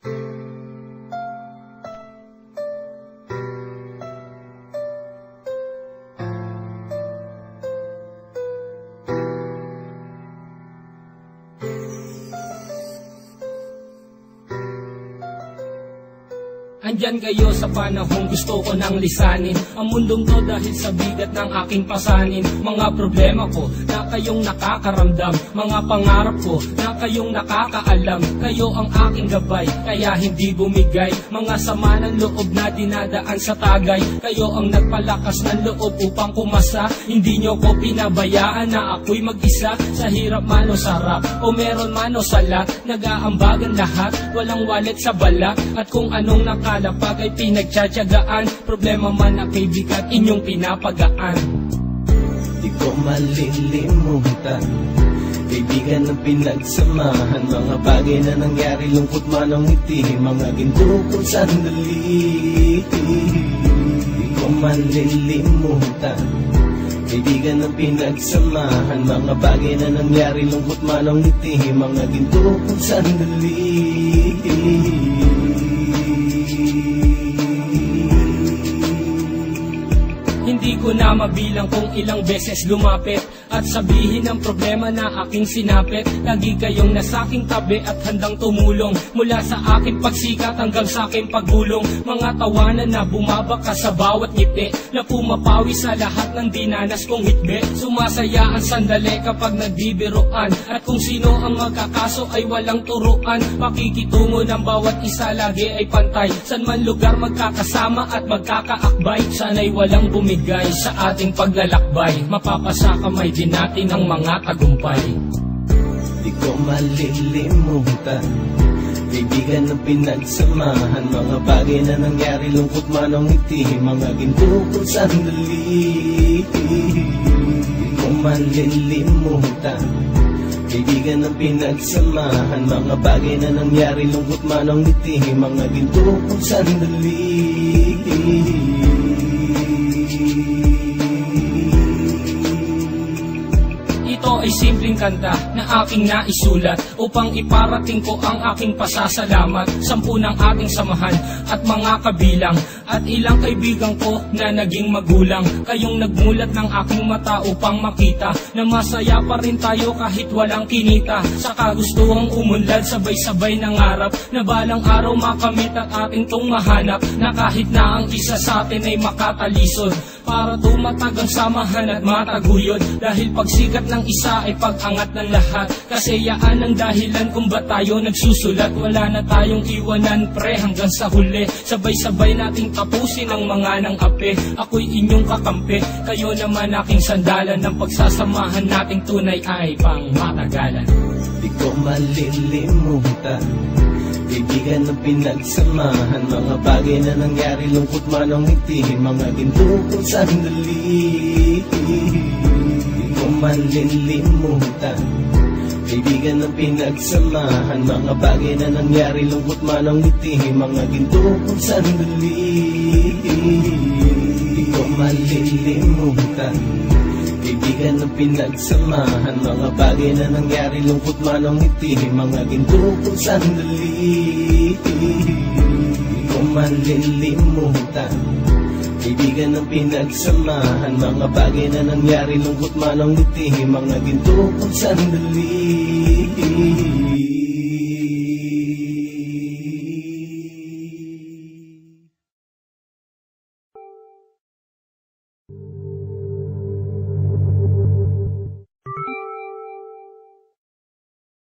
Andyan kayo sa panahong gusto ko nang lisanin ang mundong to dahil sa bigat ng aking pasanin. Mga problema ko na kayong nakakaramdam, mga pangarap ko na kayong nakakaalam. Kayo ang aking gabay, kaya hindi bumigay. Mga sama ng loob na dinadaan sa tagay, kayo ang nagpalakas ng loob upang kumasa. Hindi nyo ko pinabayaan na ako'y mag-isa. Sa hirap man o sarap, o meron man o sala, nag-aambagan lahat, walang walit sa balak. At kung anong nakalapag ay pinagtsatsagaan, problema man na kay bigat inyong pinapagaan. Di ko malilimutan, kaibigan ng pinagsamahan, mga bagay na nangyari, lungkot man ang ngiti, mga ginto kong sandali. Di ko malilimutan, kaibigan ng pinagsamahan, mga bagay na nangyari, lungkot man ang ngiti, mga ginto kong sandali. Hindi ko na mabilang kung ilang beses lumapit at sabihin ang problema na aking sinapit. Lagi kayong nasa aking tabi at handang tumulong, mula sa aking pagsikat hanggang sa aking paggulong. Mga tawanan na bumabaka sa bawat ngiti, na pumapawi sa lahat ng dinanas kong hitbe. Sumasaya ang sandali kapag nagbibiruan, at kung sino ang magkakaso ay walang turuan. Makikitungo ng bawat isa lagi ay pantay, san man lugar magkakasama at magkakaakbay. Sana'y walang bumigay sa ating paglalakbay, mapapasa kamay din natin ang mga tagumpay. Di ko malilimutan, kaibigan ng pinagsamahan, mga bagay na nangyari, lungkot man ang ngiti, mga ginto kong sandali. Di ko malilimutan, kaibigan ng pinagsamahan, mga bagay na nangyari, lungkot man ang ngiti, mga ginto kong sandali. Ito ay simpleng kanta na aking naisulat upang iparating ko ang aking pasasalamat. 10 ng ating samahan at mga kabilang, at ilang kaibigan ko na naging magulang. Kayong nagmulat ng aking mata upang makita na masaya pa rin tayo kahit walang kinita. Sa kagustuhang umunlad, sabay-sabay nangarap na balang araw makamit at ating tong mahanap, na kahit na ang isa sa atin ay makatalisod, para tumatag ang samahan at mataguyod. Dahil pagsikat ng isa ay pag-angat ng lahat, kasi yaan ang dahilan kung ba't tayo nagsusulat. Wala na tayong iwanan pre hanggang sa huli, sabay-sabay nating tapusin ang mga nang ape. Ako'y inyong kakampi, kayo naman aking sandalan, ng pagsasamahan nating tunay ay pang matagalan. Di ko malilimutan, kaibigan ng pinagsamahan, mga bagay na nangyari, lungkot man ang ngiti, mga ginto kong sandali. Di ko malilimutan, kaibigan ng pinagsamahan, mga bagay na nangyari, lungkot man ang ngiti, mga ginto kong sandali. Di ko malilimutan, kaibigan ng pinagsamahan, mga bagay na nangyari, lungkot man ang ngiti, mga ginto kong sandali. Di ko malilimutan, kaibigan ng pinagsamahan, mga bagay na nangyari, lungkot man ang ngiti, mga ginto kong sandali.